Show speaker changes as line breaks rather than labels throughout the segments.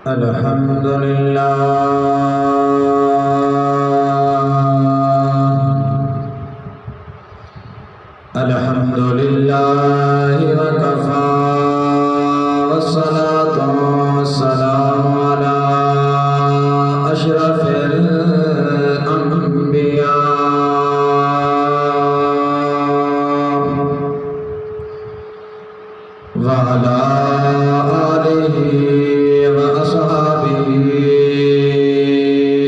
الحمد لله الحمد لله وكفى والصلاة والسلام على أشرف الأنبياء وعلى آله وأصحابه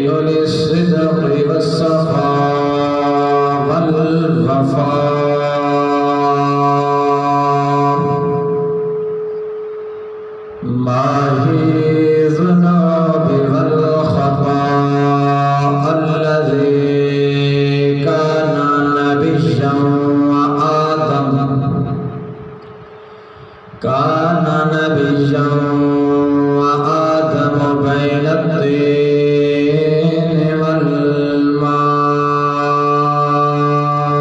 أولي الصدق والصفاء والوفاء ماهي الذنوب والخطاء الذي كان نبيا وآدم بين الطين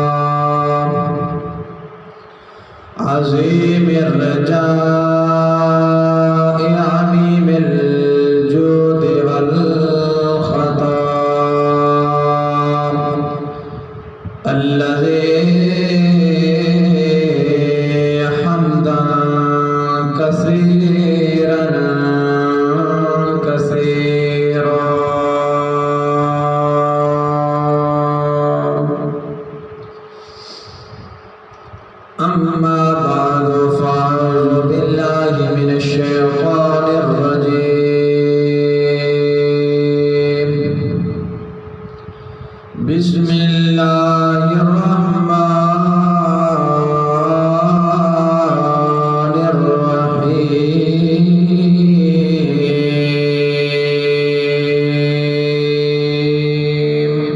والماء عظيم الرجاء عميم الجود والخطاء الذي حمدا كثيرا كثيرا أما بعد فأعوذ بالله من الشيطان الرجيم بسم الله الرحمن الرحيم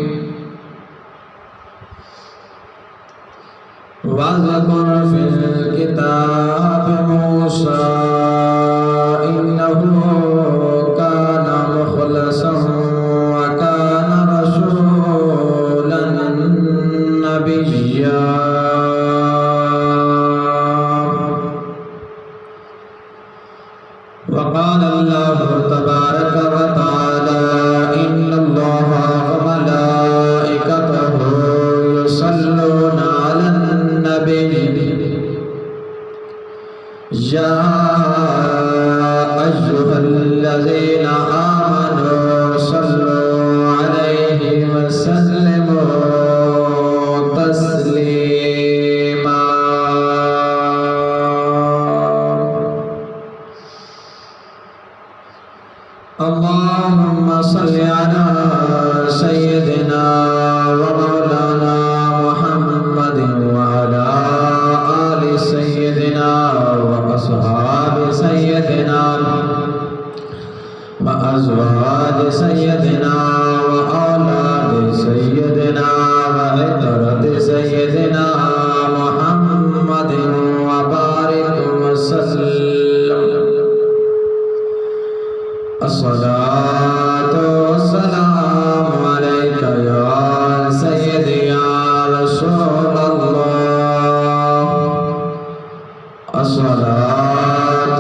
واذكر في الكتاب موسى إنه كان مخلصا وكان رسولا نبيا وقال الله تبارك وتعالى إن الله وملائكته يصلون على النبي يا أيها الذين آمنوا صلوا عليه وسلموا تسليما اللهم صل على سيدنا ومولانا محمد وعلى آل سيدنا وأصحاب سيدنا وأزواج سيدنا وأولاد سيدنا وعترة سيدنا محمد وبارك وسلم الصلاة والسلام عليك يا سيدي يا رسول الله الصلاة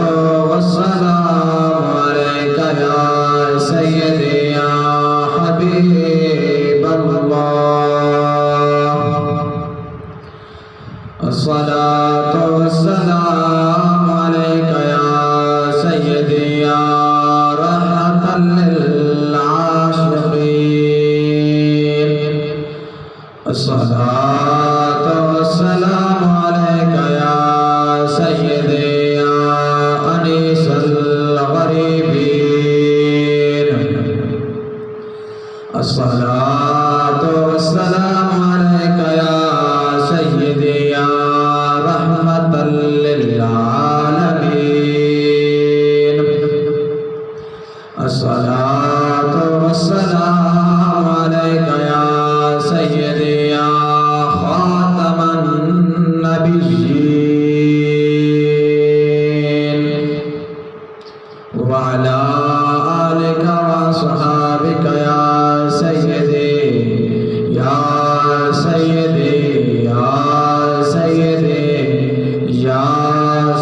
والسلام عليك يا سيدي يا حبيب الله الصلاة والسلام عليك يا سيدي يا للعاشقين الصلاة والسلام عليك يا سيدي يا أنيس الغريبين الصلاة والسلام عليك يا سيدي يا رحمة للعالمين الصلاة والسلام عليك يا سيدي يا خاتم النبيين وعلى آلك وأصحابك يا سيدي يا سيدي يا سيدي يا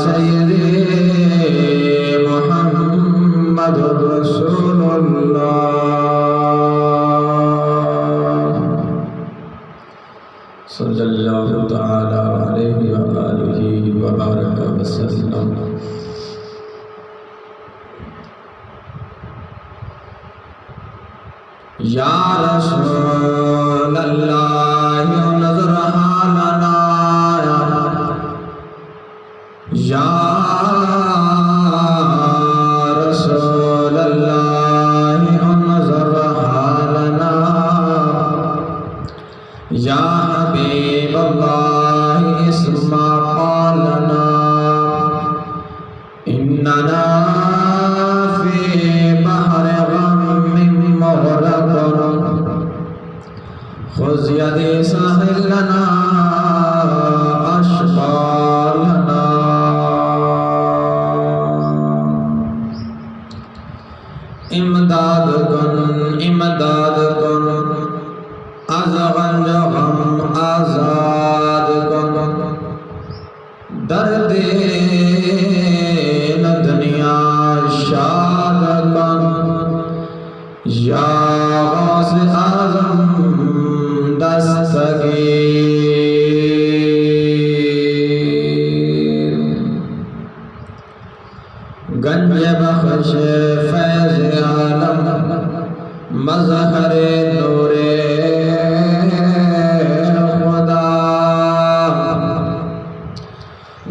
سيدي محمد صلی اللہ تعالی علیہ وآلہ وبارک وسلم۔ یا رسول اللہ نظر حالنا، یا رسول اللہ نظر حالنا، یا حبیب اللہ اسمع قولنا، اننا فی بحر غم مغرق، خذ یدی ساحل لنا اشغالنا۔ امداد کن از غنج غم آزاد کن، درد دنیا شاد کن، یا غوث اعظم دستگیر۔ گنج بخش فیض عالم مظہر نور خدا،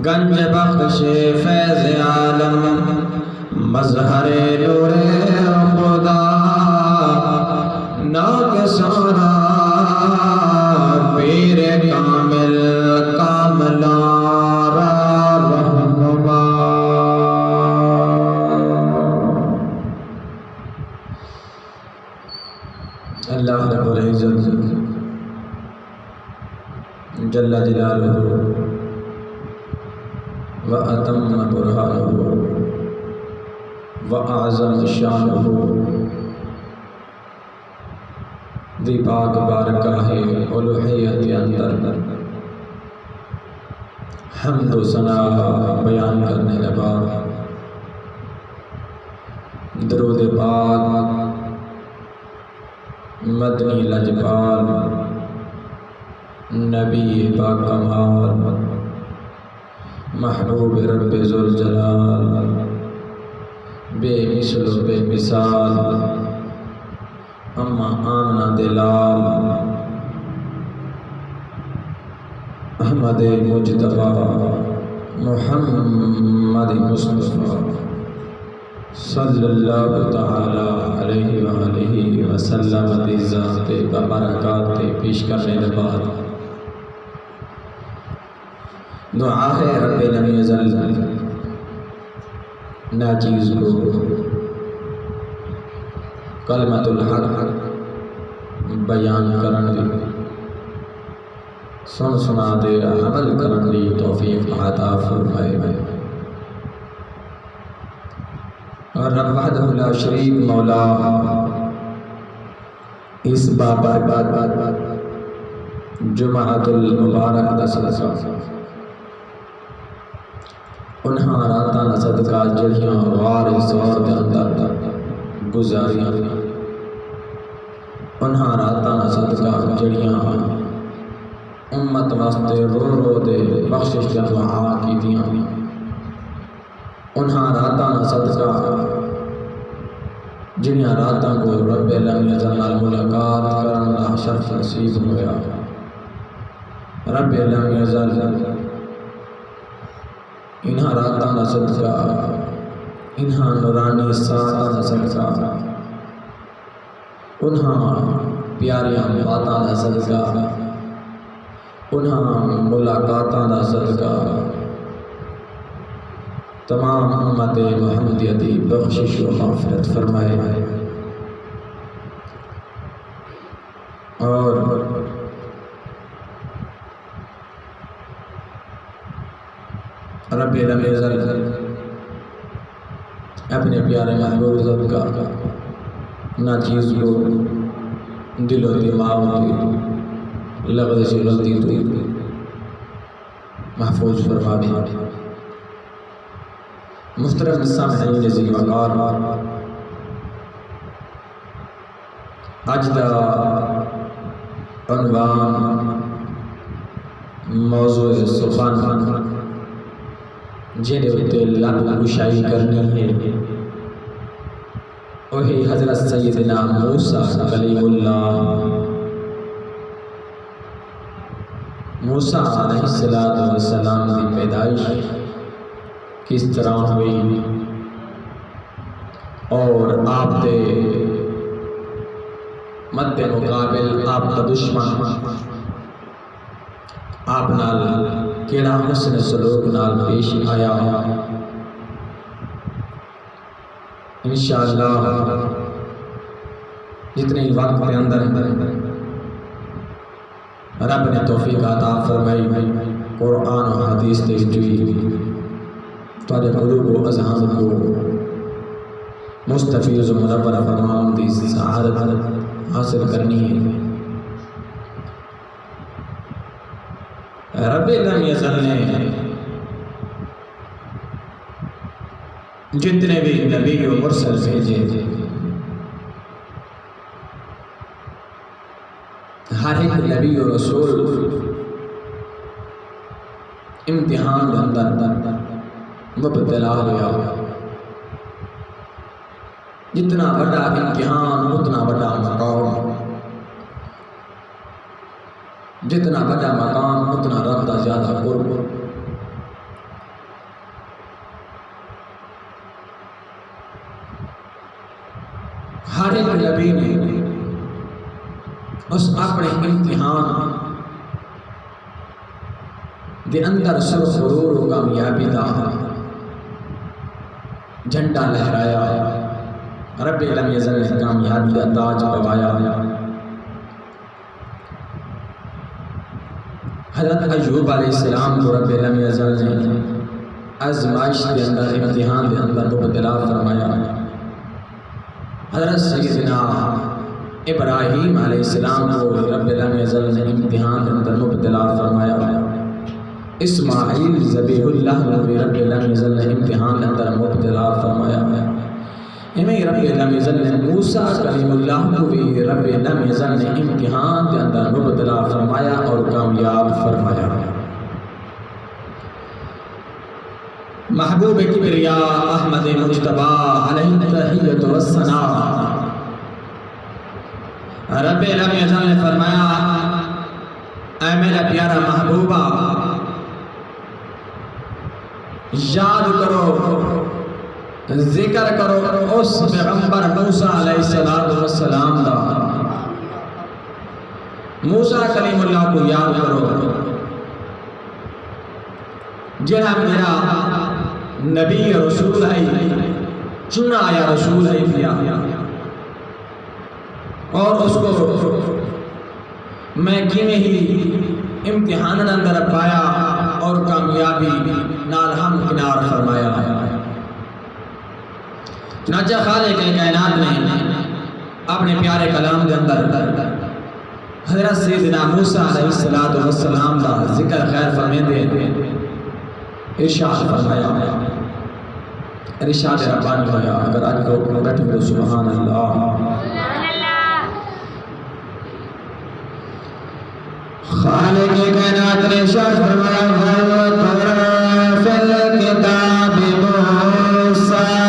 گنج بخش فیض عالم مظہر نور خدا، ناک سونا پیر کامل کاملان را رہنما۔ اللہ رب العزت جل جلالہ وأتم برہانہ وأعظم شانہ دی پاک بارگاہ الوہیت اندر حمد و ثنا بیان کرنے کے بعد درود پاک مدنی لجپال نبی پاک کمال محبوب رب ذوالجلال بے مثل و بے مثال اما آمنہ دلال احمد مجتبی محمد مصطفیٰ صلی اللہ تعالی علیہ وآلہ وسلم دی ذات ببرکات پیش کرنے کے بعد دعا ہے رب لم یزل ناچیز کو کلمت الحق بیان کرن دی سن سنا دے عمل کرن دی توفیق عطا فرمائے، اور رب وحدہ لا شریک مولا اس بابرکات جمعۃ المبارک دا صدقہ انہاں راتاں دا صدقہ جڑیاں غار زور دے اندر گزاریاں، انہاں راتاں دا صدقہ جڑیاں امت واسطے رو رو دے بخشش دا دعا کیتیاں، انہاں راتاں دا صدقہ جنیاں راتاں کو رب لم یزل نال ملاقات کرن دا شرف نصیب ہویا، رب لم یزل انہاں راتاں دا صدقہ انہاں نورانی ساعتاں دا صدقہ انہاں پیاریاں باتاں دا صدقہ انہاں ملاقاتاں دا صدقہ تمام امت محمدیہ دی بخشش و مغفرت فرمائے، اور رب لم یزل اپنے پیارے محبوب ذات کا ناچیز کو دل و دماغ کی لغزش سے غلطی تو محفوظ فرما دے۔ محترم سامعین ذی وقار، اج دا عنوان موضوع سبحان جہدے اتے لب گشائی کرنی ہے وہی حضرت سیدنا موسیٰ کلیم اللہ۔ موسیٰ علیہ السلام کی پیدائش کس طرح ہوئی اور آپ دے مد مقابل آپ کا دشمن آپ نال کیڑا حسن سلوک نال پیش آیا، انشاءاللہ جتنے وقت کے اندر رب نے توفیق عطا فرمائی قرآن و حدیث تجوی تواڈے قلوب و اذہان کو مستفیض و منور فرمان دی سعادت حاصل کرنی ہے۔ رب لم یزل نے جتنے بھی نبی و مرسل بھیجے ہر ایک نبی و رسول امتحان کے اندر مبتلا ہوا۔ جتنا بڑا امتحان اتنا بڑا مقام، جتنا بڑا مقام اتنا رب کا زیادہ قرب۔ ہر ایک نبی نے اس اپنے امتحان دے اندر سر سرور و کامیابی دا جھنڈا لہرایا، رب لم یزل نے کامیابی دا تاج پوایا۔ حضرت ایوب علیہ السلام کو رب لم یزل نے آزمائش کے اندر امتحان کے اندر مبتلا فرمایا۔ حضرت سیدنا ابراہیم علیہ السلام کو رب لم یزل نے امتحان کے اندر مبتلا فرمایا۔ اسماعیل ذبیح اللہ کو رب لم یزل نے امتحان کے اندر مبتلا فرمایا۔ ہمیں رب لم یزل نے موسیٰ کلیم اللہ کو بھی رب لم یزل نے امتحان کے اندر مبتلا فرمایا اور کامیاب فرمایا۔ محبوب کبریا احمد مجتبی علیہ التحیۃ والثناء، رب لم یزل نے فرمایا اے میرا پیارا محبوبہ یاد کرو، ذکر کرو اس پیغمبر موسیٰ علیہ السلام دا، موسیٰ کلیم اللہ کو یاد کرو جنہا میرا نبی رسول ہے، چنا آیا رسول ہے پیا، اور اس کو میں کینے ہی امتحان اندر پایا اور کامیابی نال ہم کنار فرمایا۔ چنانچہ خالق کائنات نے اپنے پیارے کلام کے اندر حضرت سیدنا موسیٰ علیہ السلام کا ذکر خیر فرمیندے ارشاد فرمایا، ارشاد ربانی ہویا۔ اگر آج کو گھٹ کو سبحان اللہ۔ خالق کائنات نے ارشاد فرمایا فی الکتاب موسیٰ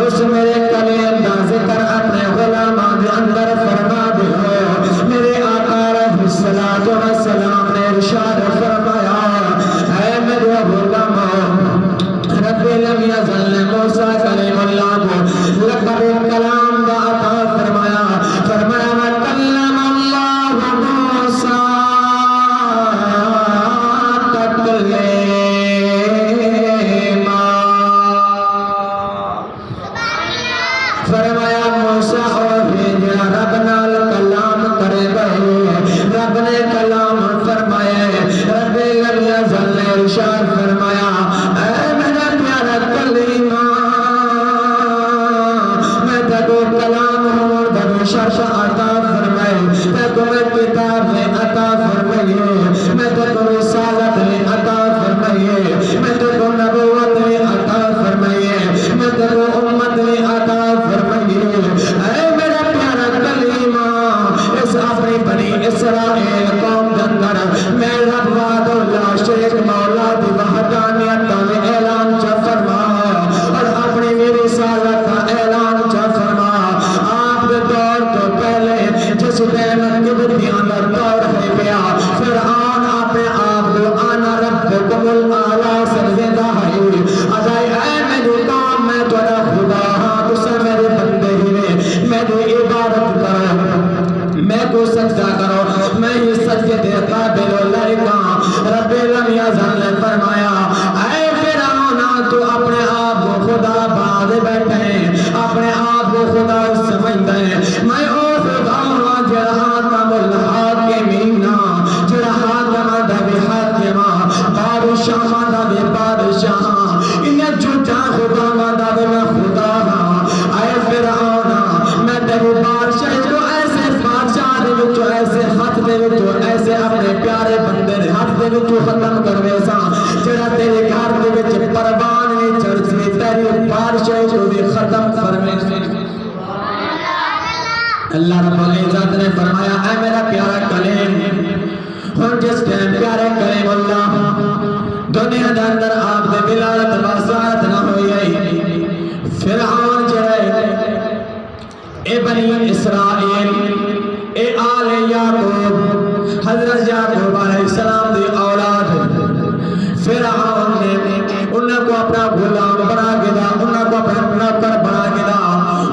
اس میرے کلیم دا ذکر دے بیٹھے ہیں اپنے آپ کو خدا سمجھتے ہیں میں او خدا ہاں جڑا حاکم الحاکمین جڑا حاکم دا بے حاکمہ بادشاہ دا بے بادشاہ انہیں جھوٹا خدا دا بے میں خدا ہاں اے فرعون میں تیرے بادشاہ کو ایسے بادشاہ دے وچوں ایسے ہاتھ دے وچوں ایسے اپنے پیارے بندے دے ہاتھ دے وچوں ختم کروے سا جڑا تیرے گھر دے وچ پروان نہیں چڑھ سی تیری بادشاہ کو بھی ختم فرمے سی اللہ رب العزت نے فرمایا اے میرا پیارا کلیم ہن جس ٹائم پیارے کلیم اللہ دنیا دے اندر آپ دے ولایت باسات نہ ہوئی ہے فرعون جڑا اے بنی اسرائیل اے آل یعقوب حضرت یعقوب علیہ السلام دی اولاد فرعون نے انہوں کو اپنا غلام بنا کے دا انہوں کو اپنا نوکر بنا کے دا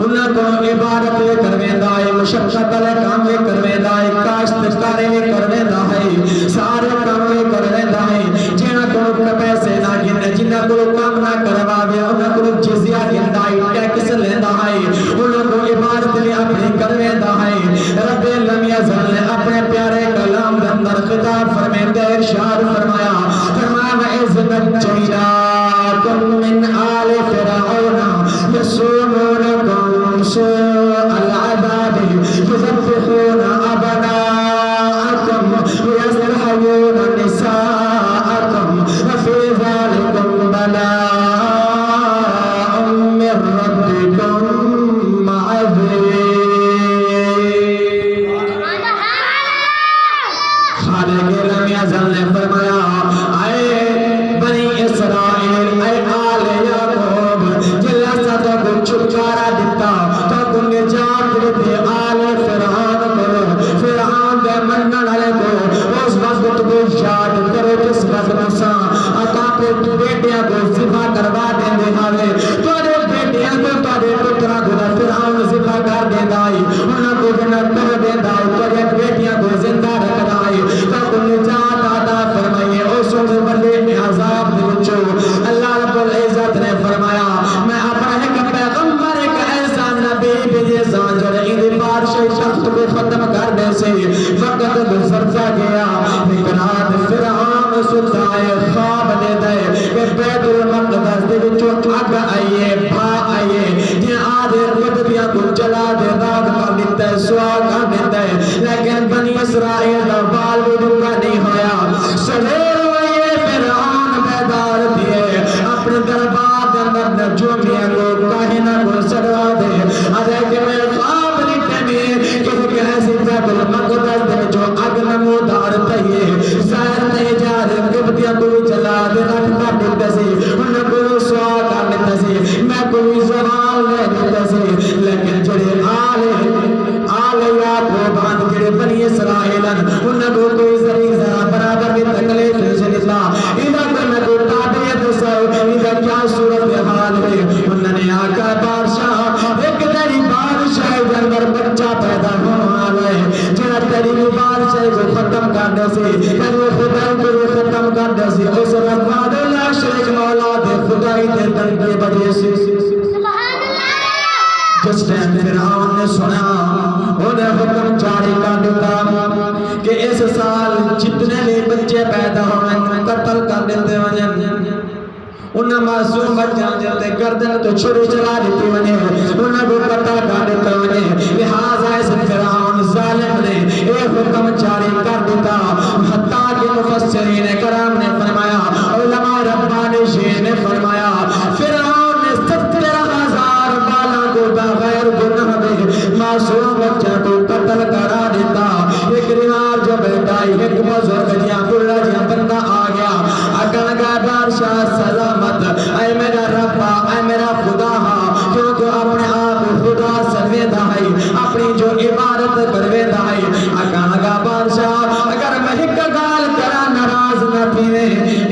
انہوں کو عبادت لے کرویں دا مشقت لے کام لے کرویں دا کاشتکاری لے کرویں دا ہے سارے کام لے کرویں دا ہے جنہاں کو پیسے نہ گنے جنہاں کو کام نہ کروا گیا انہوں کو جزیہ گندا ہے ٹیکس لیندہ ہے انہوں کو عبادت لے اپنی کرویں دا ہے رب لم یزل نے اپنے پیارے کلام دے اندر خطاب فرمائے ارشاد فرمایا وَإِذْ نَجَّيْنَاكُمْ مِنْ آلِ فِرْعَوْنَ يَسُومُونَكُمْ سُوءَ الْعَذَابِ يُذَبِّحُونَ أَبْنَاءَكُمْ وَيَسْتَحْيُونَ نِسَاءَكُمْ وَفِي ذَلِكُمْ بَلَاءٌ مِّن رَّبِّكُمْ عَظِيمٌ خالق لم یزل نے فرمایا چھٹکارا دیتا تو کن نجات دیتے آل فرعون کرو فرعون دے منن والے کو اس وقت کو یاد کرو جس وقت موسیٰ عطا پہ بیٹیاں کو ذبح کروا دیندے ہاوے تھوڑے بیٹیاں کو تھوڑے پترا کو فرعون ذبح کر دیندا ہے انہاں کو جنت کر دیندا ہے تھوڑے بیٹیاں کو زندہ رکھدا ہے تو کن نجات عطا فرمائیے اس بندے عذاب دے وچوں اللہ رب العزت نے فرمایا میں اپنا پیغمبر ایک ایسا نبی بھیجے سانجر ان بادشاہ شخص کو ختم کرنے سے وقت گزرتا گیا ایک رات فرعون سلطائے خواب دے دے کہ بیت المقدس دے وچوں اگ آئیے بھا آئیے یہ آدھے قدبیاں کو جلا دے رات کا دیتا ہے سوا کا دیتا ہے لیکن بنی اسرائیل دا بال بھی دنگا نہیں ہویا سویر ہوئے فرعون بیدار دیئے اپنے دربار نجومیاں کو کاہنہ کو سڑوا دے آدھے کہ میں خواب لیتے میں کہ ایسی بیت المقدس دے جو اگ نمودار تہیے ظاہر نہیں جا رہے قبطیاں کوئی چلا دے رکھتا دیتے سے انہیں کوئی سوا کر دیتے سے میں کوئی زوال لے دیتے سے لیکن جڑے آل یعقوب باندھ جڑے بنی اسرائیلن انہیں کوئی ذریع ذرا برابر کی تکلیف نہیں اللہ ادھر کوئی میں کوئی تابعیت سو ادھر کیا صورت حال ہے انہوں نے آقا بادشاہ ایک تیری بادشاہ کے اندر بچہ پیدا ہونا ہے جنہا تیری بادشاہ کو ختم کرنے سے تیری خدای کو ختم کرنے سے اس رفاد اللہ شریک مولا دے خدای دے تن کے بجے سے جس ٹائم فرعون نے سنا انہیں حکم جاری کر دیتا کہ اس سال جتنے بھی بچے پیدا ہوئے قتل کر دیتے ہیں انہیں معصوم بچیاں جلتے گردن تو چھری چلا دیتی ونی انہیں کو قتل کر دیتا ونی لہذا اس فرعون ظالم نے ایک حکم جاری کر دیتا حتیٰ کہ مفسرین کرام نے فرمایا علماء ربانی شیر نے فرمایا فرعون نے 70,000 بالا کو بغیر گناہ دے معصوم بچہ کو قتل کرا دیتا ایک ریوار جو بیٹا ایک بزرگ جیاں بڑا جیاں بندہ آ گیا اکن کا بادشاہ سلامت اے میرا ربا اے میرا خدا ہاں کیونکہ اپنے آپ خدا سنویدہ ہے اپنی جو عبادت کرویدہ ہے اکن کا بادشاہ اگر میں ایک گال کرا نراز نہ پینے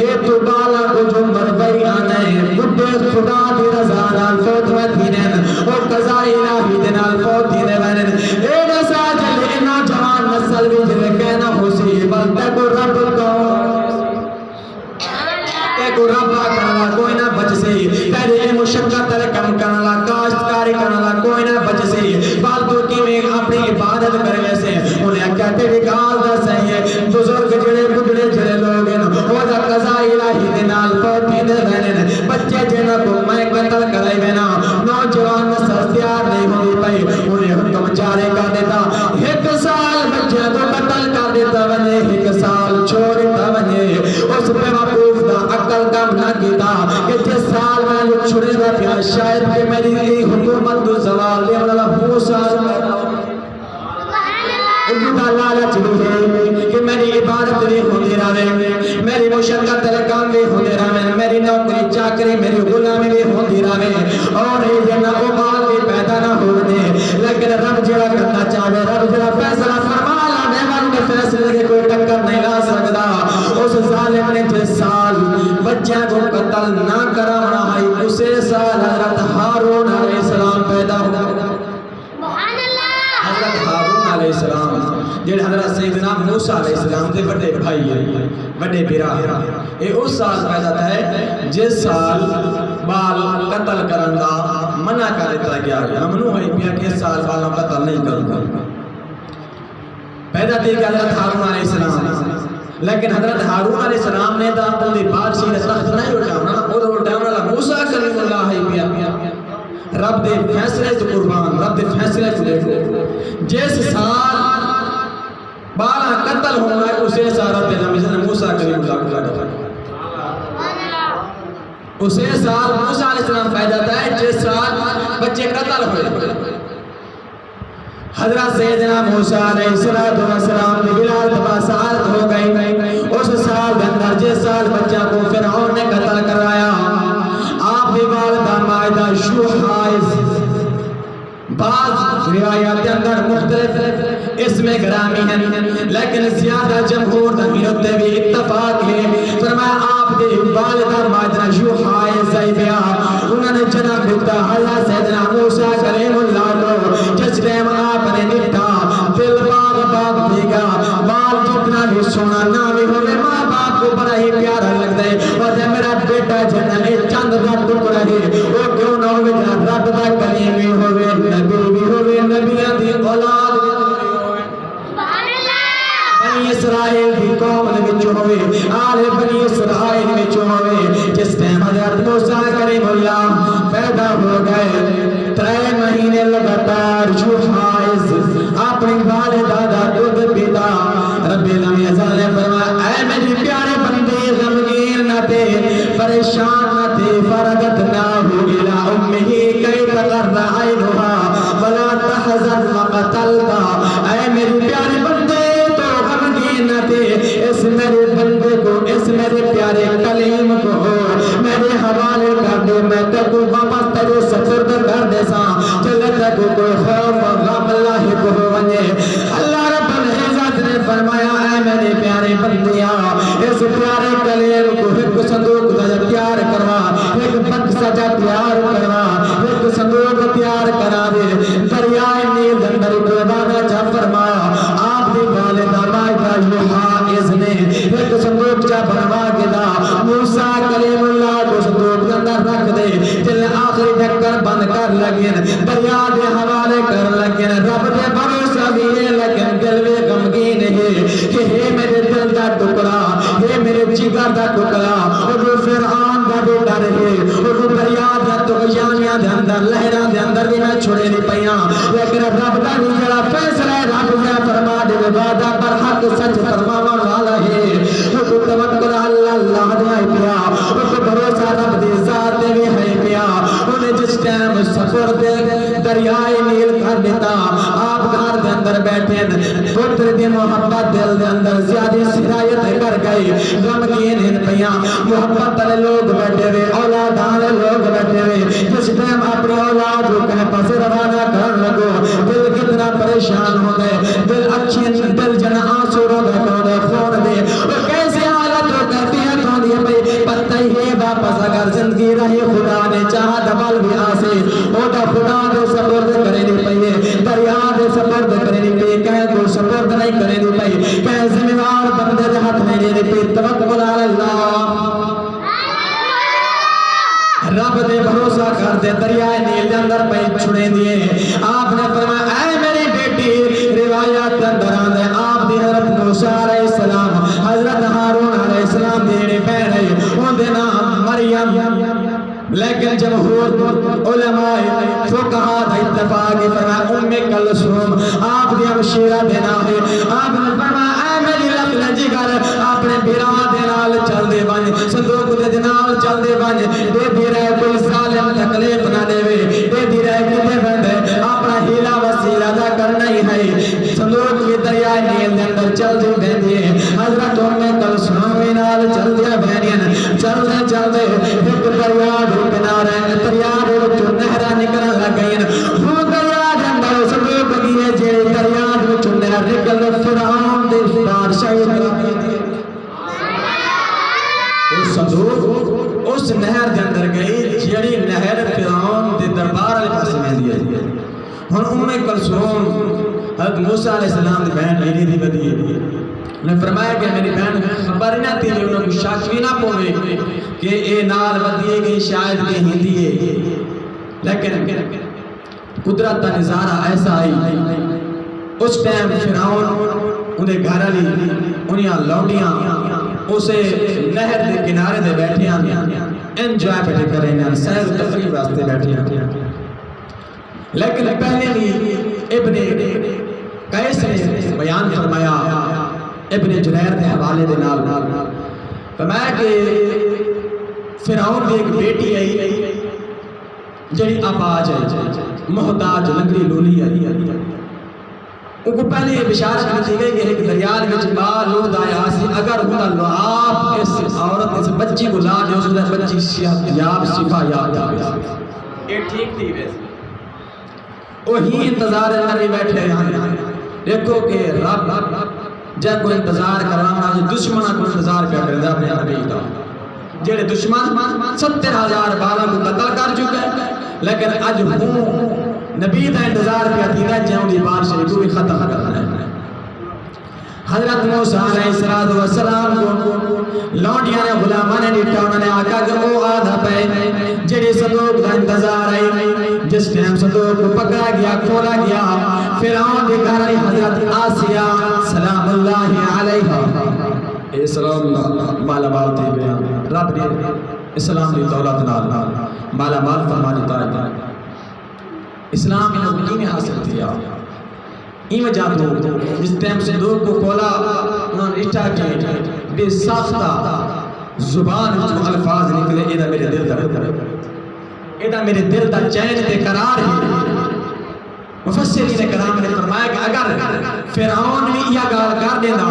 اے تو بالا کو جو مربئی آنے بڑے خدا دی رضا نال فوت میں دینن اور قضائی الہی دینال فوت دینے بینن اے نسا جلے نا جوان نسل بھی جلے کہنا خوشی بلتے کو رب کو رب کرنا کوئی نہ بچ بچ سے تیرے مشقت کم کرنے لا کاشتکاری کرنے لا کوئی نہ بچ سے فالتو کی میں اپنی عبادت کرنے سے انہیں کیا تیری گال دا صحیح ہے بزرگ جڑے بڑھڑے جڑے لوگ ہیں وہ دا قضاء الہی دے نال فوتی دے بہنے بچے جنہ کو میں قتل کرائی بنا نوجوان نسل تیار نہیں ہوئی پئی انہیں حکم جاری کر دیتا ایک سال بچے تو قتل کر دیتا بنے ایک سال چھوڑتا بنے اس پہ وقوف دا عقل کم نہ کیتا کہ جس سال میں جو چھوڑے گا پیا شاید کہ میری حکومت کو زوال لے والا ہو سال اللہ لالچ بھی ہے کہ میری عبادت بھی ہوتی رہے میری مشقت کام بھی ہوتے رہے میری نوکری چاکری میری غلامی بھی ہوتی رہے اور یہ جنہ عباد بھی پیدا نہ ہونے لیکن رب جڑا کرنا چاہے رب جڑا فیصلہ فرما لانے والے فیصلے کے کوئی ٹکر نہیں لا سکتا اس ظالم نے جس سال بچیاں کو قتل نہ کرنا ہے اسے سال حضرت ہارون علیہ السلام پیدا ہوا حضرت ہارون علیہ السلام جڑے حضرت سیدنا موسیٰ علیہ السلام دے بڑے بھائی ہیں بڑے برا یہ اس سال پیدا ہے جس سال بال قتل کرن دا منع کر دیتا گیا ممنوع ہے پیا کہ اس سال بالوں قتل نہیں کروں گا پیدا تھی کہ حضرت ہارون علیہ السلام لیکن حضرت ہارون علیہ السلام نے دا اپنی بادشاہی تخت نہیں اٹھانا اور اٹھانا موسیٰ کلیم اللہ ہی پیا رب دے فیصلے سے قربان رب دے فیصلے سے دیکھو جس سال بالا قتل ہونا ہے اسے سال رب دے موسیٰ کلیم اللہ کو لگا اسے سال موسیٰ علیہ السلام پیدا تھا ہے جس سال بچے قتل ہوئے حضرت سیدنا موسیٰ علیہ السلام نے بلال تباسات ہو گئی اس سال بندر جس سال بچہ کو فرعون نے قتل کرایا آپ بھی والدہ مائدہ شوحائز بعض روایات اندر مختلف اس میں گرامی ہیں لیکن زیادہ جمہور تحمیرت بھی اتفاق ہے فرمایا آپ دے والدہ مائدہ شوحائز زیبیہ انہوں نے جنم دیتا حضرت سیدنا موسیٰ کلیم اللہ کو جس ٹائم آپ نے نکتا دل باغ باغ دیگا بال جتنا بھی سونا نہ بھی ہوئے ماں باپ کو بڑا ہی پیارا لگتا ہے اور جب میرا بیٹا جنہ چند رب ٹک رہے وہ کیوں نہ ہوئے جہاں رب دا کلیمی ہوئے نبی بھی ہوئے نبیان دی اولاد بنی اسرائیل دی قوم وچوں ہوئے آل بنی اسرائیل وچوں ہوئے جس ٹائم حضرت موسیٰ کریم اللہ پیدا ہو گئے 3 مہینے لگاتار شوحائز اپنی والدہ دا دودھ پیتا رب العالمین یزال نے فرمایا اے میری پیارے بندے غمگین نہ تھے پریشان نہ تھے فرغت نہ ہو الى امہی کئی تقر عینها ولا تحزن مقتلبا اے میری پیارے بندے تو غمگین نہ تھے اس میرے بندے کو اس میرے پیارے کلیم کو میرے حوالے کر دے میں تک واپس تیرے سپرد کر دے سا چلے تک کوئی خوف غم اللہ کو بنے اللہ رب العزت نے فرمایا اے میرے پیارے بندیاں اس پیارے کلیم کو ایک صندوق تیار کروا ایک بکسا تیار کروا ایک صندوق تیار کرا دے دریائے نیل اندر ڈوبانا چا فرمایا آپ دی والدہ مائدہ یوحائز نے ایک صندوق چا بنوا کے دا موسیٰ کلیم اللہ کو صندوق کے اندر رکھ دے جل آخری ڈھکر بند کر لگین دریا دے حوالے کر لگین رب دے بھروسہ بھی ہے لیکن دل میں غمگین ہے کہ ہے میرے دل دا ٹکڑا ہے میرے جگر دا ٹکڑا اور وہ فرعون دا بیٹا رہے اور وہ دریا دا تغیانیاں دے اندر لہران دے اندر بھی میں چھوڑے نہیں پہیاں لیکن رب دا بھی جڑا فیصلہ ہے رب نے فرما دے وعدہ پر حق سچ فرماوا والا ہے وہ توکل اللہ نے ہے پیا وہ بھروسہ رب دی ذات دے بھی ہے پیا انہیں جس ٹائم سفر دے دریائے نیل کر دیتا آپ گھر دے اندر بیٹھے پتر دی محبت دل دے اندر زیادہ سرایت کر گئی غمگین ہیں پیاں محبت والے لوگ بیٹھے ہوئے اولاد والے لوگ بیٹھے ہوئے جس ٹائم اپنی اولاد کو کہیں پاس روانہ کر لگو دل کتنا پریشان ہو گئے دل اچھی دل جن آنسو رو گئے خون دے وہ کیسے حالت ہو کیفیت ہو دی بھئی پتہ ہی ہے واپس اگر زندگی رہی خدا نے چاہا دبال بھی آسے او دا خدا دے سپرد کرے نہیں پئیے دریا دے سپرد کرے نہیں پئیے کہیں تو سپرد نہیں کرے نہیں پئیے کہیں ذمہوار بندے دے ہاتھ میں نہیں پئیے توکل اللہ سر دے دریائے نیل دے اندر پہ چھڑے دیے آپ نے فرمایا اے میری بیٹی روایات دے اندر آندے آپ دی حضرت موسیٰ علیہ السلام حضرت ہارون علیہ السلام دیڑے بہن ہے ان دے نام مریم لیکن جمہور علماء فقہا دا اتفاقی فرمایا ام کلثوم آپ دی ہمشیرہ دینا ہے آپ نے فرمایا اے میری لفظ جگر اپنے بیران دے نال چل دے بن صندوق دے نال چل دے بن دے دی رہے کوئی ظالم تکلیف نہ دے دے دی رہے کتے بندے اپنا ہیلا وسیلہ دا کرنا ہی ہے صندوق کی دریائے نیل دے اندر چل دے بندے حضرت ام کلثوم نال چل دے بہنین چل دے ایک دریائے کنارے دریائے وچوں نہراں نکلن لگ گئیں وہ دریائے دے اندر صندوق گئے جڑے دریائے وچوں نہر نکل فرعون دے بادشاہی اس صندوق اس نہر دے اندر گئی جڑی نہر فرعون دے دربار والے پاس میں دی ہے ہن ام کلثوم حضرت موسیٰ علیہ السلام دی بہن میری دی ودی نے فرمایا کہ میری بہن خبر نہ تھی جو انہوں کو شک بھی نہ پوے کہ اے نال ودیے گئی شاید کہ ہندی ہے لیکن قدرت کا نظارہ ایسا آئی اس ٹائم فرعون انہیں گھر علی انہیں لونڈیاں اسے نہر دے کنارے دے بیٹھے انجوائے بیٹھے کریں گے سیر تفریح واسطے بیٹھے لیکن پہلے بھی ابن قیس نے بیان فرمایا ابن جریر دے حوالے دے نال فرمایا کہ فرعون دی ایک بیٹی آئی جڑی آباج ہے محتاج لنگڑی لولی آئی ان کو پہلے یہ بشارت ملتی گئی کہ ایک دریال میں بالود آیا سی اگر ہوتا آپ اس عورت اس بچی کو لا دے اس نے بچی یاب شفا یاب جاوے یہ ٹھیک تھی ویسے وہی انتظار اندر بھی بیٹھے ہیں دیکھو کہ رب جب کوئی انتظار کرنا ہے دشمنہ کو انتظار کیا کرے اپنے عربی کا جڑے دشمن 70,000 بالا کو قتل کر چکے لیکن اج ہوں نبی دا انتظار کیا دینا جاؤں دی بادشاہی کو بھی ختم کرنا ہے حضرت موسیٰ علیہ السلام کو لونڈیاں نے غلامہ نے ڈیٹا انہوں نے آقا کہ وہ آدھا پہ جڑی صندوق دا انتظار آئی جس ٹائم صندوق کو پکڑا گیا کھولا گیا فرعون دی گھر علی حضرت آسیہ سلام اللہ علیہ اسلام مالا مال تھی بیان رب نے اسلام دی دولت نال مالا مال فرما دیتا ہے اسلام انہوں نے حاصل کیا ایمیں جاتو جس ٹائم صندوق کو کھولا انہوں نے رشتہ کے بے ساختہ زبان جو الفاظ نکلے ایدہ میرے دل دا ایدہ میرے دل دا چین تے قرار ہے مفسرین کرام نے فرمایا کہ اگر فرعون بھی یہ گال کر دینا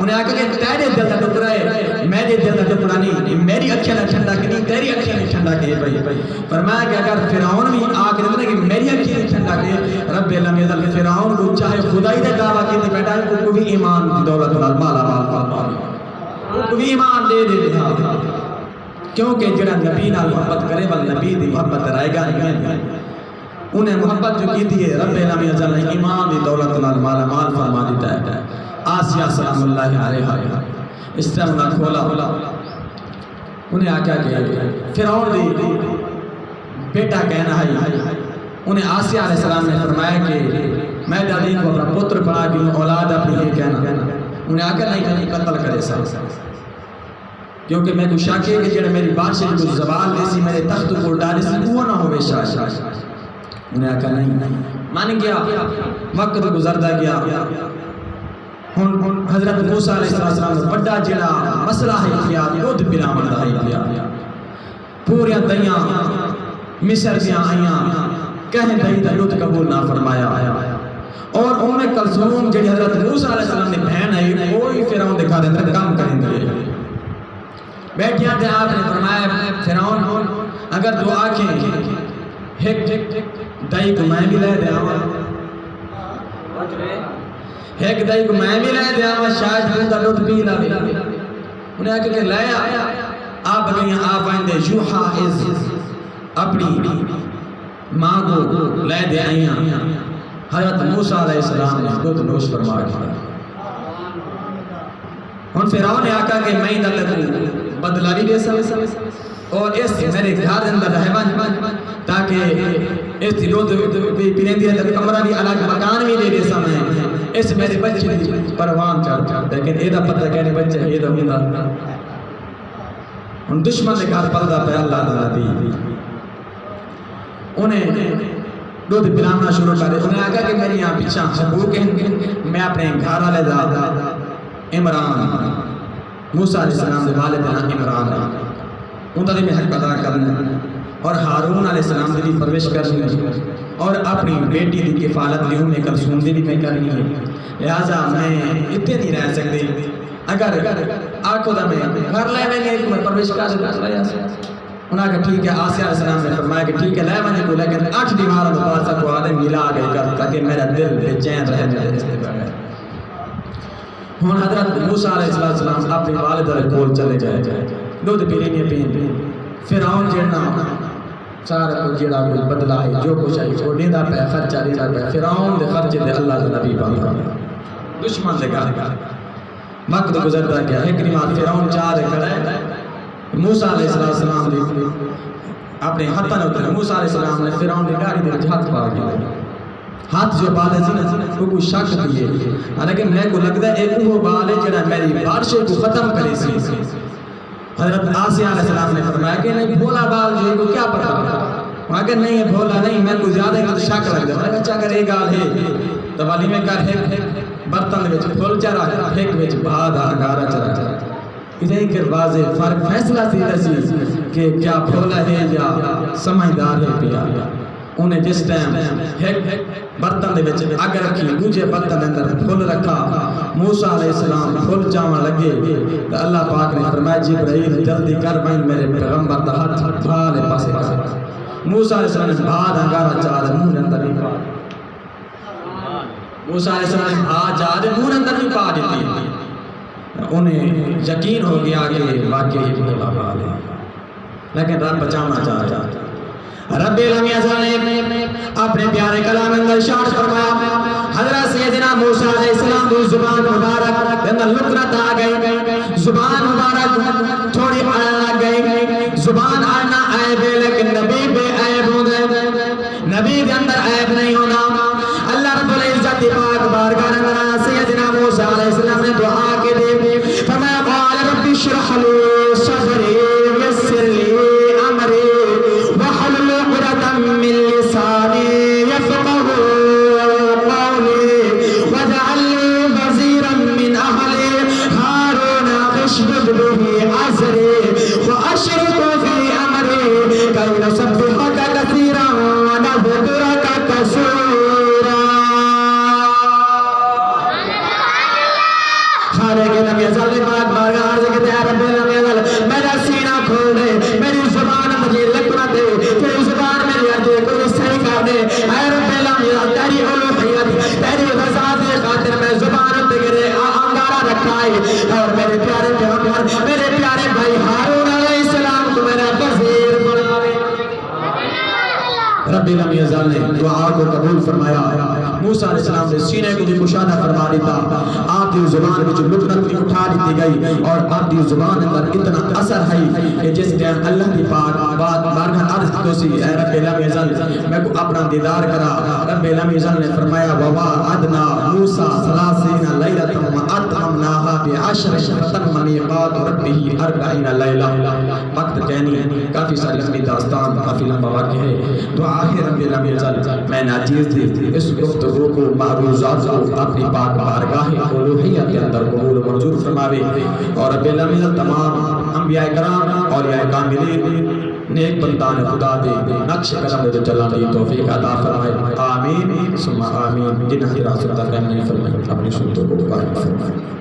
انہیں آکھا کہ تیرے دل دا ٹکڑا ہے میرے دل دا ٹکڑا نہیں میری اکھیاں نہ ٹھنڈا کہ نہیں تیری اکھیاں نہ ٹھنڈا کہ بھائی فرمایا کہ اگر فرعون بھی آکھ دینا کہ میری اکھیاں نہ ٹھنڈا کہ رب لم یزل فرعون کو چاہے خدائی دے دعویٰ کی تھی بیٹا ہے کو بھی ایمان دی دولت مالا مال کو بھی ایمان دے دے دے کیونکہ جڑا نبی نال محبت کرے وال نبی دی محبت رائے گا نہیں انہیں محبت جو کی تھی رب لم یزل نے ایمان دی دولت نال مالا مال فرما دیتا ہے آسیہ سلام اللہ علیہ اس طرح انہیں کھولا انہیں آکھا کہ فرعون دی بیٹا کہنا ہے انہیں آسیہ علیہ السلام نے فرمایا کہ میں دادی کو اپنا پتر پڑھا کہ اولاد اپنی ہی کہنا انہیں آکھا نہیں قتل کرے سا کیونکہ میں کو شاکی ہے کہ جڑے میری بادشاہ کو زبان دیسی میرے تخت کو ڈالے سی وہ نہ ہوئے شاہ انہیں آکھا نہیں مان گیا وقت گزردہ گیا حضرت موسیٰ علیہ السلام نے بڑا جڑا مسئلہ ہے کیا خود بلا مردہ ہے کیا پوریاں دیاں مصر دیاں آئیاں کہیں دہی دا لط قبول نہ فرمایا اور ام کلثوم جڑی حضرت موسیٰ علیہ السلام نے بہن ہے وہی فرعون دکھا دے اندر کام کریں گے بیٹھیاں تھے آپ نے فرمایا فرعون اگر دو آنکھیں ایک دائی کو میں بھی لے دے آواں ایک دائی کو میں بھی لے دے آواں شاید ہوں دا لط پی لاوے انہیں آکے کہ لے آپ گئیں آپ آئیں دے یوحا از اپنی ماں کو لے دے آئیاں حضرت موسیٰ علیہ السلام نے خود نوش فرما کیا ان فرعون نے آکا کہ میں دا لگوں بدلاری دے سا اور اس میرے گھر اندر رہون تاکہ اس دودھ بھی پینے دیا کمرہ بھی الگ مکان بھی دے دے سامنے اس میرے بچے پروان چڑھ لیکن ایدہ پتہ کہنے بچے ایدہ ہوں ان دشمن نے کہا پردہ پہ اللہ نبی انہیں دودھ پلانا شروع کر دے انہیں آگا کہ میری یہاں پیچھا حقوق ہیں میں اپنے گھر والے دادا عمران موسیٰ علیہ السلام دے والد عمران ان تلی میں حق ادا کرنا اور ہارون علیہ السلام دی پرورش کرنی اور اپنی بیٹی دی کفالت بھی میں کلثوم دی میں کرنی ہے لہذا میں اتنے نہیں رہ سکتے اگر آنکھوں دا میں گھر لائے میں نے پرورش کر لیا انہاں کہ ٹھیک ہے آسیہ علیہ السلام نے فرمایا کہ ٹھیک ہے لائے میں نے کو لیکن 8 دیواروں میں پاسا کو آدھے ملا گئے کر تاکہ میرا دل بے چین رہ میرے استقبال ہون حضرت موسیٰ علیہ السلام اپنی والدہ کول چلے جائے دودھ پینے پین فرعون جڑنا سارا کو جڑا کوئی بدلا ہے جو کچھ ہے وہ دیندہ پہ خرچہ دیندہ پہ فرعون دے خرچے دے اللہ دے نبی باندھا دشمن دے گا وقت گزرتا کیا ایک نمات فرعون چاہ رہے کھڑے موسیٰ علیہ السلام دے اپنے ہاتھاں ہوتے ہیں موسیٰ علیہ السلام نے فرعون دے گاڑی دے ہاتھ پا گیا ہاتھ جو بالے سی نا وہ کوئی شک دیئے حالانکہ میں کو لگتا ہے ایک وہ بالے جڑا میری بارشے کو ختم کرے سی حضرت آسیہ علیہ السلام نے فرمایا کہ نہیں بھولا بال جو ہے کو کیا پتا وہاں کہ نہیں ہے بھولا نہیں میں کو زیادہ ہے تو شک لگ دیا اچھا اگر ایک گال ہے تو والی میں کر ہے برتن وچ پھول چرا ایک وچ بھاد آگارہ چرا ادھے کر واضح فرق فیصلہ سی رسی کہ کیا بھولا ہے یا سمجھدار ہے پیا انہیں جس ٹائم برتن دے وچ اگ رکھی دوجے برتن اندر پھول رکھا موسیٰ علیہ السلام پھول چاواں لگے تو اللہ پاک نے فرمایا جبرائیل جلدی کر بین میرے پیغمبر دا ہاتھ بھالے پاسے موسیٰ علیہ السلام نے بھاد انگارہ چاہ دے منہ اندر نہیں پا موسیٰ علیہ السلام نے بھاد چاہ دے منہ اندر نہیں پا دیتی انہیں یقین ہو گیا کہ واقعی بھولا بھالے لیکن رب بچانا چاہتا رب العالمین نے اپنے پیارے کلام اندر ارشاد فرمایا حضرت سیدنا موسیٰ علیہ السلام کی زبان مبارک اندر لکنت آ گئی زبان مبارک تھوڑی اڑنا لگ گئی زبان اڑنا عیب ہے لیکن نبی بے عیب ہو گئے نبی کے اندر عیب نہیں ہونا اللہ رب العزت پاک بارگاہ اندر سیدنا موسیٰ علیہ السلام نے دعا کے دے فرمایا قال رب اشرح لي صدري ويسر لي امري واحلل عقدة من لساني يفقهوا قولي واجعل لي وزيرا من اهلي هارون اشدد به ازري واشركه في امري كي نسبحك كثيرا ونذكرك كثيرا خالق لم يزل پاک بارگاہ عرض کرتے ہیں رب لم يزل میرا سینہ کھول دے میری زبان مجھے لکنا دے تیری زبان میری عرض کو صحیح کر دے اے رب لم يزل تیری الوحیت تیری رضات خاطر میں زبان تگرے انگارہ رکھا ہے اور میرے پیارے پیغمبر میرے پیارے بھائی ہارون علیہ السلام کو میرا وزیر بناوے رب لم يزل نے دعا کو قبول فرمایا موسیٰ علیہ السلام نے سینے کو بھی کشادہ فرما دیتا آپ کی زبان میں جو لکنت بھی اٹھا دیتی گئی اور آپ کی زبان اندر اتنا اثر ہے کہ جس ٹائم اللہ کی پاک بارگاہ عرض تو سی اے رب لم يزل میں کو اپنا دیدار کرا رب لم يزل نے فرمایا ووعدنا موسیٰ 30 لیلۃ واتممناها بعشر فتم میقات ربه 40 لیلہ وقت کہنی کافی ساری لمبی داستان کافی لمبا واقعہ ہے دعا ہے رب لم يزل میں ناچیز تھی اس گفتگو کو معروضات کو اپنی پاک بارگاہ الوہیت کے اندر قبول و منظور فرماوے اور رب لم يزل تمام انبیاء کرام اولیاء کاملین نیک بندان خدا دے نقش قدم دے چلانے کی توفیق عطا فرمائے آمین ثم آمین جنہاں کی راست تک ہم نے فرمائے اپنی سنتوں کو قائم فرمائے